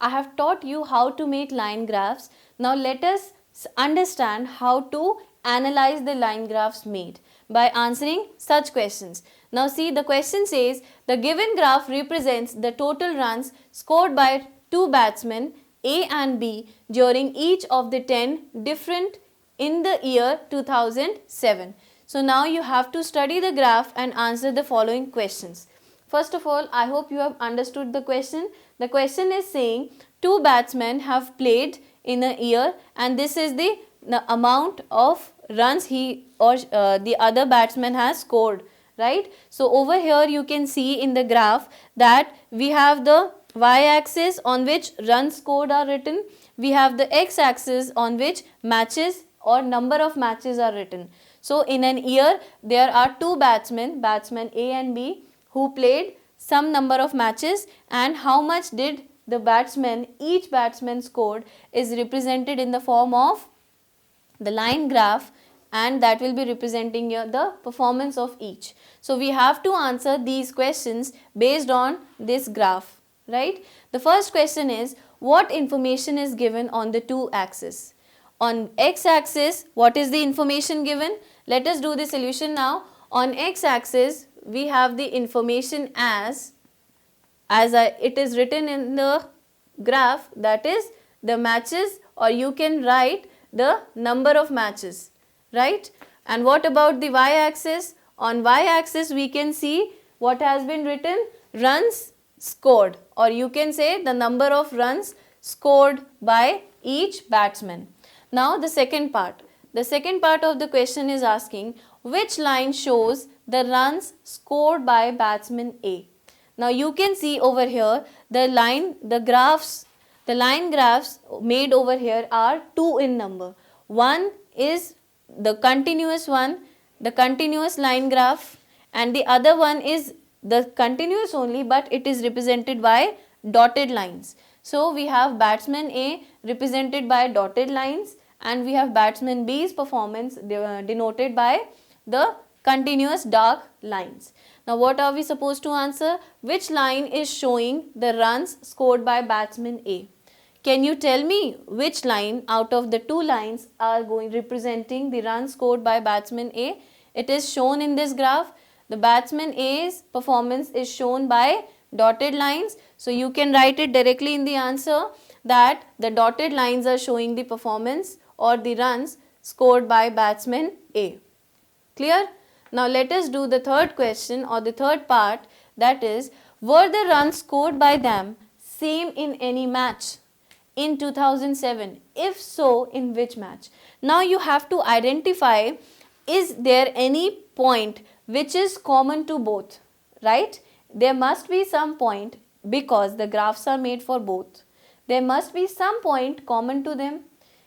I have taught you how to make line graphs. Now let us understand how to analyze the line graphs made by answering such questions. Now see, the question says the given graph represents the total runs scored by two batsmen A and B during each of the 10 different in the year 2007. So now you have to study the graph and answer the following questions. First of all, I hope you have understood the question. The question is saying two batsmen have played in a year and this is the amount of runs he or the other batsman has scored, right? So over here you can see in the graph that we have the y-axis on which runs scored are written. We have the x-axis on which matches or number of matches are written. So in an year there are two batsmen, batsmen A and B, who played some number of matches, and how much did the batsman, each batsman scored, is represented in the form of the line graph, and that will be representing here the performance of each. So we have to answer these questions based on this graph, right? The first question is, what information is given on the two axes? On x axis, what is the information given? Let us do the solution now. On x axis, we have the information as it is written in the graph, that is the matches, or you can write the number of matches, right? And what about the y axis? On y axis we can see what has been written, runs scored, or you can say the number of runs scored by each batsman. Now the second part. The second part of the question is asking which line shows the runs scored by batsman A. Now you can see over here the line graphs made over here are two in number. One is the continuous one, the continuous line graph, and the other one is the continuous only, but it is represented by dotted lines. So we have batsman A represented by dotted lines, and we have batsman B's performance denoted by the continuous dark lines. Now what are we supposed to answer? Which line is showing the runs scored by batsman A? Can you tell me which line out of the two lines are representing the runs scored by batsman A? It is shown in this graph. The batsman A's performance is shown by dotted lines. So you can write it directly in the answer that the dotted lines are showing the performance or the runs scored by batsman A. Clear? Now let us do the third question or the third part, that is, were the runs scored by them same in any match in 2007? If so, in which match? Now you have to identify, is there any point which is common to both, right? There must be some point, because the graphs are made for both. There must be some point common to them.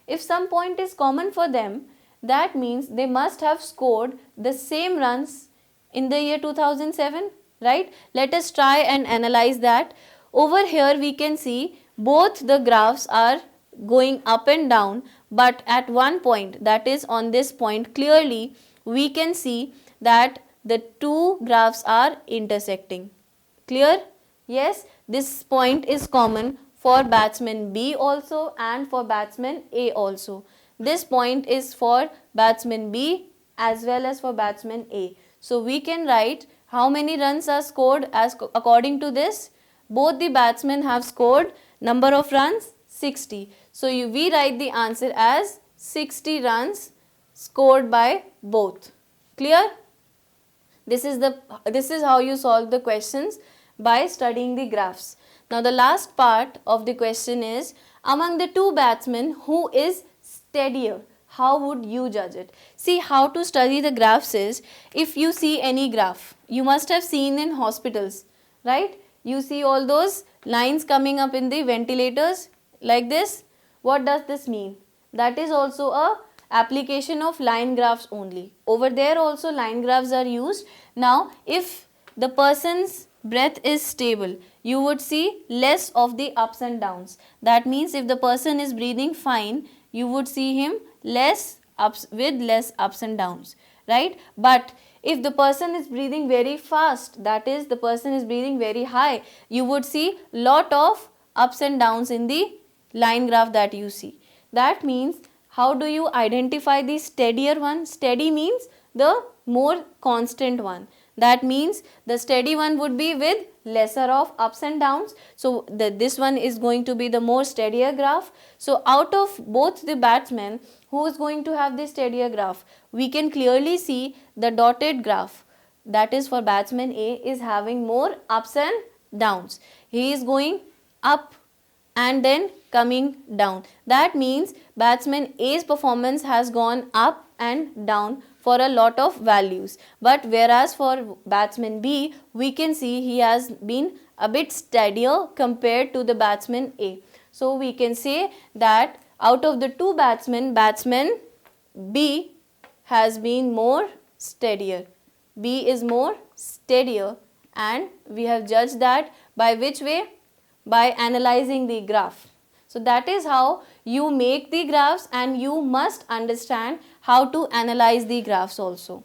If some point is common for them, that means they must have scored the same runs in the year 2007, right? Let us try and analyze that. Over here we can see both the graphs are going up and down, but at one point, that is on this point, clearly we can see that the two graphs are intersecting. Clear? Yes, this point is common for batsman B also and for batsman A also. This point is for batsman B as well as for batsman A. So we can write how many runs are scored as according to this. Both the batsmen have scored number of runs 60. So we write the answer as 60 runs scored by both. Clear? This is how you solve the questions, by studying the graphs. Now the last part of the question is, among the two batsmen, who is steadier? How would you judge it? See, how to study the graphs is, if you see any graph, you must have seen in hospitals, right? You see all those lines coming up in the ventilators like this. What does this mean? That is also a application of line graphs only. Over there also line graphs are used. Now if the person's breath is stable, you would see less of the ups and downs. That means if the person is breathing fine, you would see him less ups and downs, right? But if the person is breathing very fast, that is the person is breathing very high, you would see lot of ups and downs in the line graph that you see. That means, how do you identify the steadier one? Steady means the more constant one. That means the steady one would be with lesser of ups and downs. So this one is going to be the more steadier graph. So out of both the batsmen, who is going to have the steadier graph? We can clearly see the dotted graph, that is for batsman A, is having more ups and downs. He is going up and then coming down. That means batsman A's performance has gone up and down for a lot of values. But whereas for batsman B, we can see he has been a bit steadier compared to the batsman A. So we can say that out of the two batsmen, batsman B has been more steadier. B is more steadier, and we have judged that by which way? By analyzing the graph. So that is how you make the graphs, and you must understand how to analyze the graphs also.